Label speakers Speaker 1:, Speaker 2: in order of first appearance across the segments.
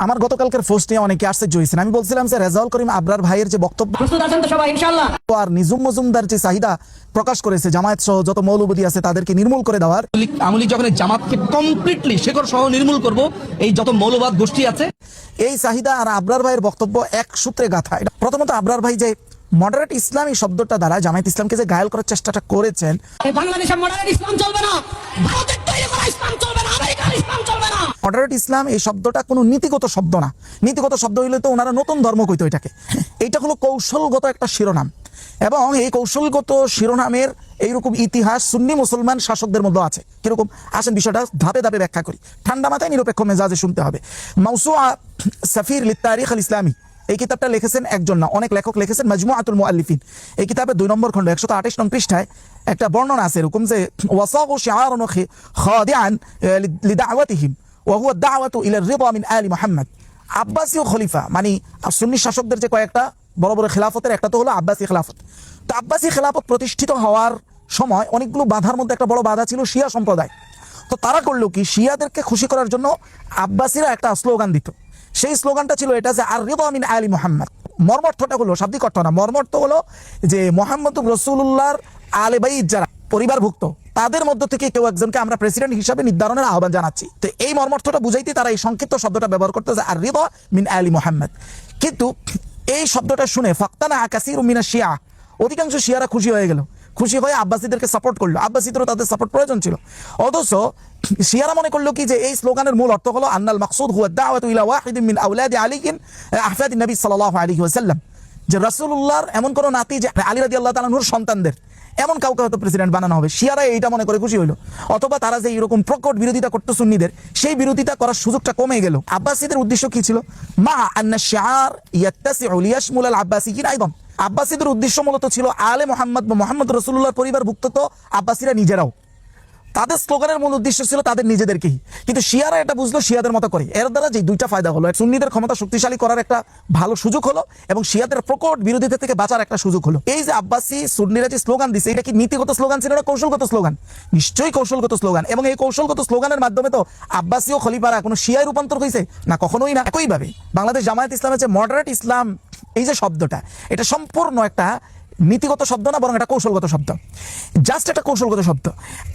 Speaker 1: আমার গতকালকের পোস্ট নিয়ে অনেকে আশ্চর্য হয়েছেন। আমি বলছিলাম যে রেজাউল করিম আবরার ভাইয়ের যে বক্তব্য আর নিজুম মজুমদার যে চাহিদা প্রকাশ করেছে জামায়াত সহ যত মৌলবাদী আছে তাদেরকে নির্মূল করে দেওয়ার,
Speaker 2: আমলি যখন জামাতকে কমপ্লিটলি শেকড় সহ নির্মূল করব, এই যত মৌলবাদ গোষ্ঠী আছে,
Speaker 1: এই চাহিদা আর আবরার ভাইয়ের বক্তব্য এক সূত্রে গাঁথা। প্রথমত আবরার ভাই যে মডারেট ইসলাম এই শব্দটা দ্বারা জামায়াত ইসলামকে যে ঘায়েল করার চেষ্টাটা করেছেন,
Speaker 3: বাংলাদেশে মডারেট ইসলাম চলবে না, ভারতের তৈরি করা ইসলাম চলবে না, আমেরিকার ইসলাম চলবে না।
Speaker 1: মডারেট ইসলাম এই শব্দটা কোনো নীতিগত শব্দ না। নীতিগত শব্দ হইলে তো ওনারা নতুন ধর্ম কইতো এটাকে। এইটা হলো কৌশলগত একটা শিরোনাম, এবং এই কৌশলগত শিরোনামের এইরকম ইতিহাস সুন্নি মুসলমান শাসকদের মধ্যে আছে। কিরকম আসেন বিষয়টা ধাপে ধাপে ব্যাখ্যা করি, ঠান্ডা মাথায় নিরপেক্ষ মেজাজে শুনতে হবে। মাউসুআ সাফির লিত্তারিখ আল ইসলামী, এই কিতাবটা লিখেছেন একজন না, অনেক লেখক লিখেছেন। মাজমুআতুল মুআল্লিফিন এই কিতাবের 2 নম্বর খণ্ড 128 নং পৃষ্ঠায় একটা বর্ণনা আছে এরকম যে ওয়াসাগু শিআরান খাদিআন লিদাওয়াতিহিম ওয়া হুয়া দাওয়াতু ইলা রিদা মিন আলি মুহাম্মদ। আব্বাসীয় খলিফা মানে সুন্নি শাসকদের যে কয়েকটা বড় বড় খেলাফতের একটা তো হলো আব্বাসী খেলাফত। তো আব্বাসী খেলাফত প্রতিষ্ঠিত হওয়ার সময় অনেকগুলো বাধার মধ্যে একটা বড় বাধা ছিল শিয়া সম্প্রদায়। তো তারা করলো কি, শিয়াদেরকে খুশি করার জন্য আব্বাসীরা একটা স্লোগান দিত। সেই স্লোগানটা ছিল এটা যে আর রিদা মিন আলি মুহাম্মদ। মর্মার্থটা হলো, শাব্দিক অর্থ না, মর্মার্থ হলো যে মুহাম্মদুর রাসূলুল্লাহর আলে বাইত যারা পরিবারভুক্ত তাদের মধ্য থেকে কেউ একজনকে আমরা প্রেসিডেন্ট হিসাবে নির্ধারণের আহ্বান জানাচ্ছি। তো এই মর্মার্থটা বুঝাইতে তারা এই সংক্ষিপ্ত শব্দটা ব্যবহার করতেছে আর রিদা মিন আলি মুহাম্মদ। কিন্তু এই শব্দটা শুনে ফাক্তানা কাসীরুম মিনাশ শিয়া, অধিকাংশ শিয়ারা খুশি হয়ে গেল, খুশি হয়ে আব্বাসীদেরকে সাপোর্ট করলো। আব্বাসীদেরও তাদের সাপোর্ট প্রয়োজন ছিল। অথচ শিয়ারা মনে করলো কি যে এই স্লোগানের মূল অর্থ হলো আন্নাল মাকসুদ হুয়া দাওয়াতু ইলা ওয়াহিদিন মিন আওলাদি আলীন আহফাদিন নবী সাল্লাল্লাহু আলাইহি ওয়াসাল্লাম, যে রাসূলুল্লাহর এমন কোন নাতি যে আলী রাদিয়াল্লাহু তাআলা নূর সন্তানদের এমন কাউকে হয়তো প্রেসিডেন্ট বানানো হবে। শিয়ারা এইটা মনে করে খুশি হইলো। অথবা তারা যে এরকম প্রকট বিরোধিতা করতো সুন্নিদের, সেই বিরোধিতা করার সুযোগটা কমে গেল। আব্বাসীদের উদ্দেশ্য কি ছিল? মা আন্না শিআর ইয়াত্তাসিউ লিয়াশমুল আল আব্বাসিয়িন আইদান। আব্বাসীদের উদ্দেশ্য মূলত ছিল আলে মুহাম্মদ বা মুহাম্মদ রাসূলুল্লাহর পরিবারভুক্ত তো আব্বাসীরা নিজেরাও। তাদের স্লোগানের মূল উদ্দেশ্য ছিল তাদের নিজেদেরকেই। কিন্তু শিয়ারা এটা বুঝলো শিয়াদের মতো করে। এর দ্বারা যে দুইটা ফায়দা হলো, সুন্নিদের ক্ষমতা শক্তিশালী করার একটা ভালো সুযোগ হলো, এবং শিয়াদের প্রকট বিরোধিতা থেকে বাঁচার একটা সুযোগ হলো। এই যে আব্বাসী সুন্নিরা যে স্লোগান দিছে, এটা কি নীতিগত স্লোগান ছিল না কৌশলগত স্লোগান? নিশ্চয়ই কৌশলগত স্লোগান। এবং এই কৌশলগত স্লোগানের মাধ্যমে তো আব্বাসী ও খলিফারা কোনো শিয়ায় রূপান্তর হয়েছে না, কখনোই না। একইভাবে বাংলাদেশ জামায়াত ইসলামের যে মডারেট ইসলাম এই যে শব্দটা, এটা সম্পূর্ণ একটা নীতিগত শব্দ না, বরং একটা কৌশলগত শব্দ, জাস্ট একটা কৌশলগত শব্দ।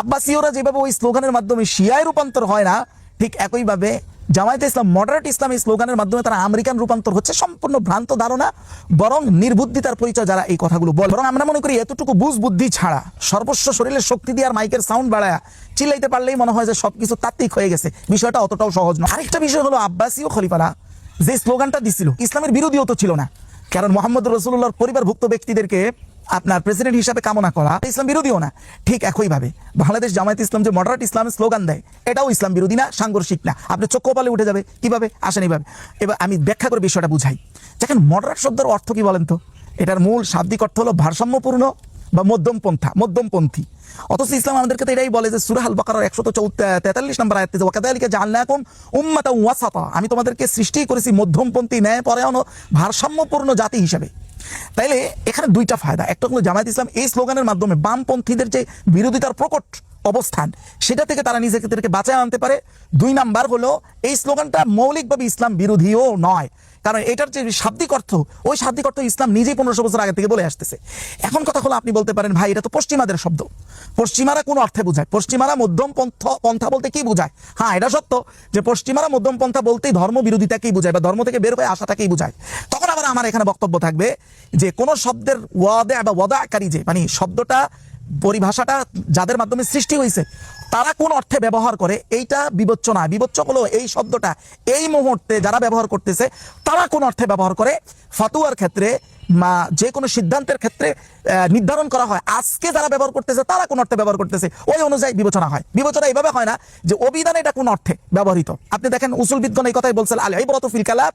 Speaker 1: আব্বাসীয়রা যেভাবে ওই স্লোগানের মাধ্যমে শিয়ায় রূপান্তর হয় না, ঠিক একইভাবে জামায়াতে ইসলাম মডারেট ইসলাম এই স্লোগানের মাধ্যমে তারা আমেরিকান রূপান্তর হচ্ছে। সম্পূর্ণ ভ্রান্ত ধারণা, বরং নির্বুদ্ধিতার পরিচয় যারা এই কথাগুলো বলে। বরং আমরা মনে করি এতটুকু বুঝ বুদ্ধি ছাড়া সর্বস্ব শরীরের শক্তি দিয়ে আর মাইকের সাউন্ড বাড়ায়া চিল্লাইতে পারলেই মনে হয় যে সবকিছু তাত্ত্বিক হয়ে গেছে। বিষয়টা অতটাও সহজ নয়। আরেকটা বিষয় হলো আব্বাসী ও খলিফারা যে স্লোগানটা দিছিল, ইসলামের বিরোধীও তো ছিল না। কারণ মুহাম্মদ রাসূলুল্লাহর পরিবারভুক্ত ব্যক্তিদেরকে আপনার প্রেসিডেন্ট হিসাবে কামনা করা ইসলাম বিরোধীও না। ঠিক একইভাবে বাংলাদেশ জামায়াত ইসলাম যে মডারেট ইসলামের স্লোগান দেয়, এটাও ইসলাম বিরোধী না, সাংঘর্ষিক না। আপনি চোখ কপালে উঠে যাবে কিভাবে আসেন এইভাবে। এবার আমি ব্যাখ্যা করে বিষয়টা বুঝাই। দেখেন মডারেট শব্দের অর্থ কি বলেন তো? এটার মূল শাব্দিক অর্থ হলো ভারসাম্যপূর্ণ বা মধ্যমপন্থা, মধ্যমপন্থী। অথচ ইসলাম আমাদেরকে তো এটাই বলে যে সূরা আল বাকারার 143 নম্বর আয়াতে যে ওয়াকাযালিকা জাআলনাকুম উম্মাতান ওয়াসাতা, আমি তোমাদেরকে সৃষ্টি করেছি মধ্যমপন্থী, ন্যায়পরায়ণ ও ভারসাম্যপূর্ণ জাতি হিসেবে। তাইলে এখানে দুইটা ফায়দা। একটা হলো জামায়াত ইসলাম এই স্লোগানের মাধ্যমে বামপন্থীদের যে বিরোধিতার প্রকট অবস্থান, সেটা থেকে তারা নিজেদেরকে বাঁচায় আনতে পারে। 2 নাম্বার হলো এই স্লোগানটা মৌলিকভাবে ইসলাম বিরোধীও নয়, কারণ এটার যে শাব্দিক অর্থ, ওই শাব্দিক অর্থ ইসলাম নিজেই 1500 বছর আগে থেকে বলে আসতেছে। এখন কথা হলো, আপনি বলতে পারেন ভাই এটা তো পশ্চিমাদের শব্দ, পশ্চিমারা কোন অর্থে বোঝায়? পশ্চিমারা মধ্যম পন্থা বলতে কি বোঝায়? হ্যাঁ, এটা সত্য যে পশ্চিমারা মধ্যম পন্থা বলতেই ধর্ম বিরোধিতাকেই বোঝায় বা ধর্ম থেকে বের হয়ে আসাটাকেই বোঝায়। তখন আবার আমার এখানে বক্তব্য থাকবে যে কোন শব্দের ওয়াদা বা ওয়াদাকারী, যে মানে শব্দটা পরিভাষাটা যাদের মাধ্যমে সৃষ্টি হয়েছে তারা কোন অর্থে ব্যবহার করে, এইটা বিবেচ্য না। বিবেচ্য হলো এই শব্দটা এই মুহূর্তে যারা ব্যবহার করতেছে তারা কোন অর্থে ব্যবহার করে। ফাতুয়ার ক্ষেত্রে বা যে কোনো সিদ্ধান্তের ক্ষেত্রে নির্ধারণ করা হয় আজকে যারা ব্যবহার করতেছে তারা কোন অর্থে ব্যবহার করতেছে, ওই অনুযায়ী বিবেচনা হয়। বিবেচনা এইভাবে হয় না যে অভিধানে এটা কোন অর্থে ব্যবহৃত। আপনি দেখেন উসুলবিদগণ এই কথাই বলছেন, আল ইবরাতু ফিল কালাম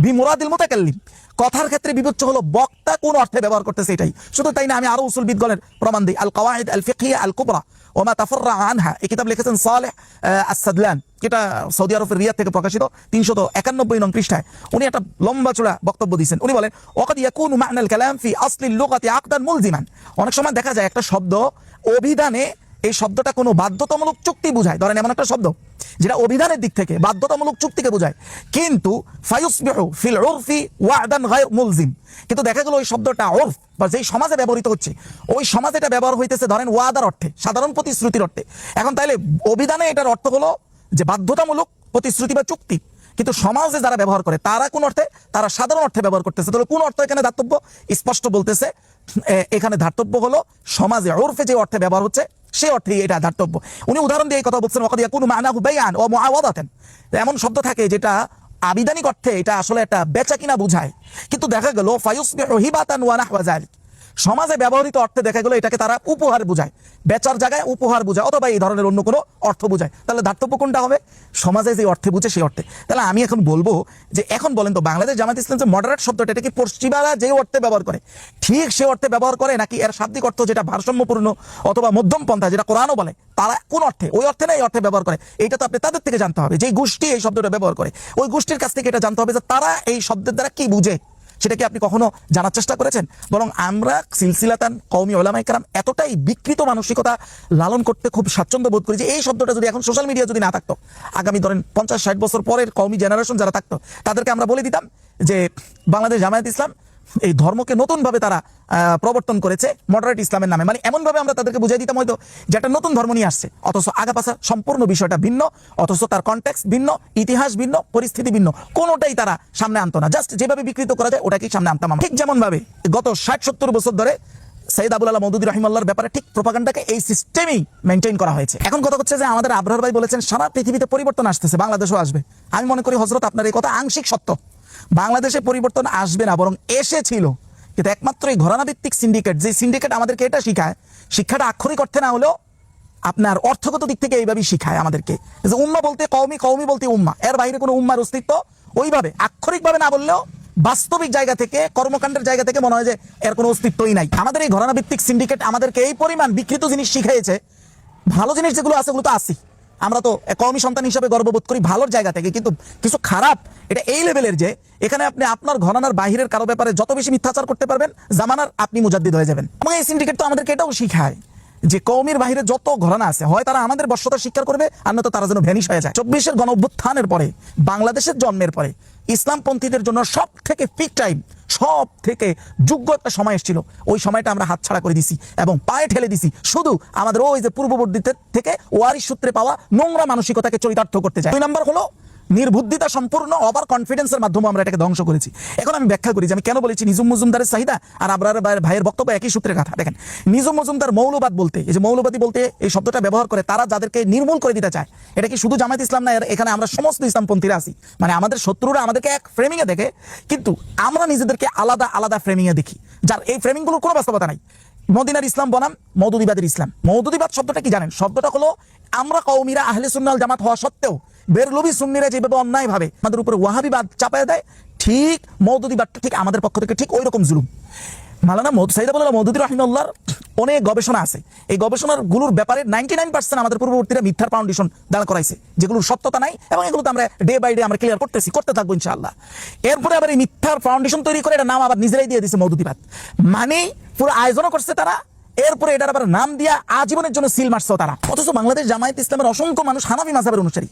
Speaker 1: বিমুরাদিল মুতাকাল্লিম। কথার ক্ষেত্রে বিবেচ্য হলো বক্তা কোন অর্থে ব্যবহার করতেছে এটাই। শুধু তাই না, আমি আরো উসুলবিদগণের প্রমাণ দিই। আল কাওয়াইদ আল ফিকহিয়া আল কুবরা ওয়া মা তাফাররা আনহা, এই কিতাব লিখেছেন সালেহ আস-সাদলান, যেটা সৌদি আরবের রিয়াদ থেকে প্রকাশিত, 391 নং পৃষ্ঠায় উনি একটা লম্বা চূড়া বক্তব্য দিয়েছেন। উনি বলেন ওয়াকাদ ইয়াকুনু মা'নাল কালাম ফি আসলিল লুগাতি আকদান মুলজিমান। অনেক সময় দেখা যায় একটা শব্দ অভিধানে এই শব্দটা কোনো বাধ্যতামূলক চুক্তি বোঝায়, ধরেন এমন একটা শব্দ যেটা অভিধানের দিক থেকে বাধ্যতামূলক চুক্তিকে বোঝায়, কিন্তু ফায়ুসবিহু ফিল উরফি ওয়াদান গায়র মুলজিম, কিন্তু দেখা গেল ওই শব্দটা উরফ বা যেই সমাজে ব্যবহৃত হচ্ছে ওই সমাজে এটা ব্যবহার হইতেছে ধরেন ওয়াদার অর্থে, সাধারণ প্রতিশ্রুতির অর্থে। এখন তাইলে অভিধানে এটার অর্থ হলো যে বাধ্যতামূলক প্রতিশ্রুতি বা চুক্তি, কিন্তু সমাজে যারা ব্যবহার করে তারা কোন অর্থে, তারা সাধারণ অর্থে ব্যবহার করতেছে। তাহলে কোন অর্থ এখানে ধাতব্য? স্পষ্ট বলতেছে এখানে ধাতব্য হলো সমাজে উরফে যে অর্থে ব্যবহার হচ্ছে সেই অর্থে এটা ধাতব্য। উনি উদাহরণ দিয়ে এই কথা বলছেন, ওয়াকাদ ইয়াকুনু মা'নাহু বাইআন ওয়া মুআওয়াদাতান, এমন শব্দ থাকে যেটা আবিধানিক অর্থে এটা আসলে একটা বেচা কিনা বোঝায়, কিন্তু দেখা গেল ফায়ুসবিহু হিবাতান ওয়া নাহওয়া যালিক, সমাজে ব্যবহৃত অর্থে দেখা গেল এটাকে তারা উপহার বোঝায়, বেচার জায়গায় উপহার বোঝায় অথবা এই ধরনের অন্য কোনো অর্থ বোঝায়। তাহলে ধাতব্য কোনটা হবে? সমাজে যে অর্থে বুঝে সেই অর্থে। তাহলে আমি এখন বলবো যে এখন বলেন তো বাংলাদেশ জামাত ইসলাম যে মডারেট শব্দটা এটা কি পশ্চিমারা যে অর্থে ব্যবহার করে ঠিক সে অর্থে ব্যবহার করে, নাকি এর শাব্দিক অর্থ যেটা ভারসাম্যপূর্ণ অথবা মধ্যম পন্থা যেটা কোরআনও বলে তারা কোন অর্থে, ওই অর্থে না এই অর্থে ব্যবহার করে? এটা তো আপনি তাদের থেকে জানতে হবে, যে গোষ্ঠী এই শব্দটা ব্যবহার করে ওই গোষ্ঠীর কাছ থেকে এটা জানতে হবে যে তারা এই শব্দের দ্বারা কি বুঝে। সেটা কি আপনি কখনো জানার চেষ্টা করেছেন? বরং আমরা সিলসিলাতান কওমি উলামায়ে কেরাম এতটাই বিকৃত মানসিকতা লালন করতে খুব স্বাচ্ছন্দ্য বোধ করি যে এই শব্দটা যদি এখন সোশ্যাল মিডিয়া যদি না থাকতো, আগামী ধরেন 50-60 বছর পরের কওমি জেনারেশন যারা থাকতো তাদেরকে আমরা বলে দিতাম যে বাংলাদেশ জামায়াত ইসলাম এই ধর্মকে নতুন ভাবে তারা প্রবর্তন করেছে মডারেট ইসলামের নামে, মানে এমন ভাবে আমরা তাদেরকে বুঝাই দিতাম হয়তো যে একটা নতুন ধর্ম নিয়ে আসছে, অথচ আগাপাশা সম্পূর্ণ বিষয়টা ভিন্ন, অথচ তার কনটেক্সট ভিন্ন, ইতিহাস ভিন্ন, পরিস্থিতি ভিন্ন, কোনোটাই তারা সামনে আনতো না। জাস্ট যেভাবে বিকৃত করা যায় ওটাকেই সামনে আনতাম আমরা। ঠিক যেমন ভাবে গত 60-70 বছর ধরে সৈয়দ আবুল আলা মওদুদী রাহিমাহুল্লাহর ব্যাপারে ঠিক প্রোপাগান্ডাকে এই সিস্টেমেই মেনটেন করা হয়েছে। এখন কথা হচ্ছে যে আমাদের আবরার ভাই বলেছেন সারা পৃথিবীতে পরিবর্তন আসতেছে, বাংলাদেশও আসবে। আমি মনে করি হযরত আপনার এই কথা আংশিক সত্য, বাংলাদেশে পরিবর্তন আসবে না বরং এসেছিল, কিন্তু একমাত্র এই ঘরানা ভিত্তিক সিন্ডিকেট, যে সিন্ডিকেট আমাদেরকে এটা শিখায়, শিক্ষাটা আক্ষরিক অর্থে না হলেও আপনার অর্থগত দিক থেকে এইভাবেই শিখায় আমাদেরকে যে উম্মা বলতে কওমি, কওমি বলতে উম্মা, এর বাইরে কোনো উম্মার অস্তিত্ব ওইভাবে আক্ষরিকভাবে না বললেও বাস্তবিক জায়গা থেকে, কর্মকাণ্ডের জায়গা থেকে মনে হয় যে এর কোনো অস্তিত্বই নাই। আমাদের এই ঘরানা ভিত্তিক সিন্ডিকেট আমাদেরকে এই পরিমাণ বিকৃত জিনিস শিখিয়েছে, ভালো জিনিস যেগুলো আছে ওগুলো তো আসি, আমরা তো কওমি সন্তান হিসেবে গর্ববোধ করি ভালোর জায়গা থেকে, কিন্তু কিছু খারাপ এটা এই লেভেলের যে এখানে আপনি আপনার ঘরানার বাহিরের কারো ব্যাপারে যত বেশি মিথ্যাচার করতে পারবেন জামানার আপনি মুজাদ্দিদ হয়ে যাবেন। এবং এই সিন্ডিকেট তো আমাদেরকে এটাও শিখায় যে কওমির বাহিরে যত ঘরানা আছে হয় তারা আমাদের বর্ষতা স্বীকার করবে আর নয়তো তারা যেন ভ্যানিশ হয়ে যায়। 24-এর গণ অভ্যুত্থানের পরে বাংলাদেশের জন্মের পরে ইসলামপন্থীদের জন্য সব থেকে পিক টাইম, সব থেকে যোগ্য একটা সময় এসেছিল, ওই সময়টা আমরা হাতছাড়া করে দিছি এবং পায়ে ঠেলে দিছি শুধু আমাদের ওই যে পূর্ববর্তী থেকে ওয়ারিশ সূত্রে পাওয়া নোংরা মানসিকতাকে চরিতার্থ করতে যায়। 2 নম্বর হলো নির্বুদ্ধিতা সম্পূর্ণ ওভার কনফিডেন্সের মাধ্যমে আমরা এটাকে ধ্বংস করেছি। এখন আমি ব্যাখ্যা করি যে আমি কেন বলেছি নিজুম মজুমদারের চাহিদা আর আবরার ভাইয়ের বক্তব্য একই সূত্রের কথা। দেখেন, নিজুম মজুমদার মৌলবাদ বলতে, এই যে মৌলবাদী বলতে এই শব্দটা ব্যবহার করে তারা যাদেরকে নির্মূল করে দিতে চায়, এটা কি শুধু জামায়াত ইসলাম না, এখানে আমরা সমস্ত ইসলামপন্থীরা আছি, মানে আমাদের শত্রুরা আমাদেরকে এক ফ্রেমিং এ দেখে কিন্তু আমরা নিজেদেরকে আলাদা আলাদা ফ্রেমিং এ দেখি, যার এই ফ্রেমিং গুলোর কোনো বাস্তবতা নাই। মদিনার ইসলাম বনাম মওদুদিবাদের ইসলাম। মওদুদিবাদ শব্দটা কি জানেন? শব্দটা হলো আমরা কওমিরা আহলে সুন্নাহ ওয়াল জামাত হওয়া সত্ত্বেও বেরলভী সুন্নিরা যেভাবে অন্যায় ভাবে আমাদের উপরে ওয়াহাবিবাদ চাপায় দেয়, ঠিক মওদুদিবাদটা ঠিক আমাদের পক্ষ থেকে ঠিক ওই রকম জুলুম। মাওলানা সৈয়দ আবুল আলা মওদুদী রাহিমাহুল্লাহর অনেক গবেষণা আছে, এই গবেষণার গুলোর ব্যাপারে 99% আমাদের পূর্ববর্তীরা মিথ্যার ফাউন্ডেশন দাঁড় করাইছে, যেগুলোর সত্যতা নাই, এবং এগুলো তো আমরা ডে বাই ডে আমরা ক্লিয়ার করতেছি, করতে থাকবো ইনশাআল্লাহ। এরপরে আবার এই মিথ্যার ফাউন্ডেশন তৈরি করে এটা নাম আবার নিজেরাই দিয়ে দিয়েছে মওদুদিবাদ, মানে পুরো আয়োজনও করছে তারা, এরপরে এটার আবার নাম দিয়া আজীবনের জন্য সিল মারছে তারা। অথচ বাংলাদেশ জামায়াত ইসলামের অসংখ্য মানুষ হানাফি মাযহাবের অনুসারী,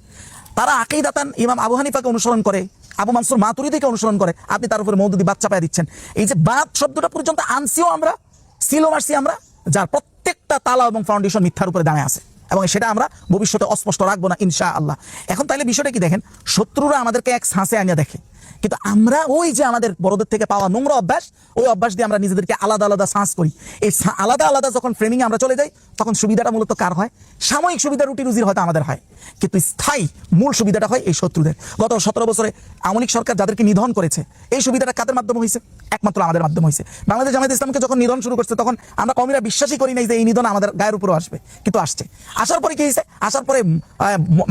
Speaker 1: তারা আকীদাতান ইমাম আবু হানিফাকে অনুসরণ করে, আবু মানসুর মাতুরিদিকে অনুসরণ করে, আপনি তার উপরে মওদুদিবাদ চাপায় দিচ্ছেন। এই যে বাদ শব্দটা পর্যন্ত আনছিও আমরা, সিলও মারছি আমরা, যার প্রত্যেকটা তালা এবং ফাউন্ডেশন মিথ্যার উপরে দাঁড়ায় আছে, এবং সেটা আমরা ভবিষ্যতে অস্পষ্ট রাখবো না ইনশাআল্লাহ। এখন তাইলে বিষয়টা কি দেখেন, শত্রুরা আমাদেরকে এক ছাঁচে আনিয়ে দেখে, কিন্তু আমরা ওই যে আমাদের বড়দের থেকে পাওয়া নোংরা অভ্যাস, ওই অভ্যাস দিয়ে আমরা নিজেদেরকে আলাদা আলাদা সাঁস করি। এই আলাদা আলাদা যখন ফ্রেমিং আমরা চলে যাই তখন সুবিধাটা মূলত কার হয়? সাময়িক সুবিধা রুটি রুজির হয়তো আমাদের হয়, কিন্তু স্থায়ী মূল সুবিধাটা হয় এই শত্রুদের। গত 17 বছরে আওয়ামী লীগ সরকার যাদেরকে নিধন করেছে, এই সুবিধাটা কাদের মাধ্যমে হয়েছে? একমাত্র আমাদের মাধ্যমে হয়েছে। বাংলাদেশ জামায়াত ইসলামকে যখন নিধন শুরু করছে তখন আমরা কওমিরা বিশ্বাসই করি নাই যে এই নিধন আমাদের গায়ের উপরও আসবে, কিন্তু আসছে। আসার পরে কি হয়েছে? আসার পরে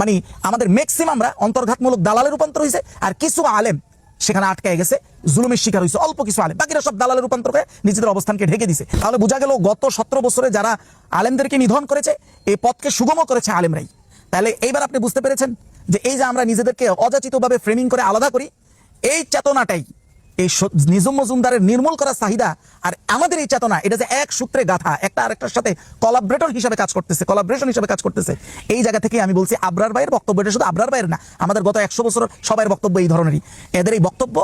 Speaker 1: মানে আমাদের ম্যাক্সিমামরা অন্তর্ঘাতমূলক দালালে রূপান্তর হয়েছে, আর কিছু আলেম সেখানে আটকে গেছে, জুলুমের শিকার হয়েছে অল্প কিছু আলেম, বাকিরা সব দালালের রূপান্তর করে নিজেদের অবস্থানকে ঢেকে দিছে। তাহলে বোঝা গেল গত 17 বছরে যারা আলেমদেরকে নিধন করেছে এই পথকে সুগম করেছে আলেমরাই। তাহলে এইবার আপনি বুঝতে পেরেছেন যে এই যে আমরা নিজেদেরকে অযাচিতভাবে ফ্রেমিং করে আলাদা করি, এই চেতনাটাই এই নিজাম মজুমদারের নির্মূল করার চাহিদা আর আমাদের এই চেতনা, এটা যে এক সূত্রে গাথা, একটা আরেকটার সাথে কোলাবরেটর হিসেবে কাজ করতেছে, কোলাবরেশন হিসেবে কাজ করতেছে। এই জায়গা থেকে আমি বলছি আবরার ভাইয়ের বক্তব্য, এটা শুধু আবরার ভাইয়ের না, আমাদের গত 100 বছর সবার বক্তব্য এই ধরনেরই। এদের এই বক্তব্য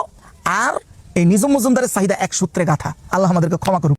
Speaker 1: আর এই নিজাম মজুমদারের চাহিদা এক সূত্রে গাথা। আল্লাহ আমাদেরকে ক্ষমা করুক।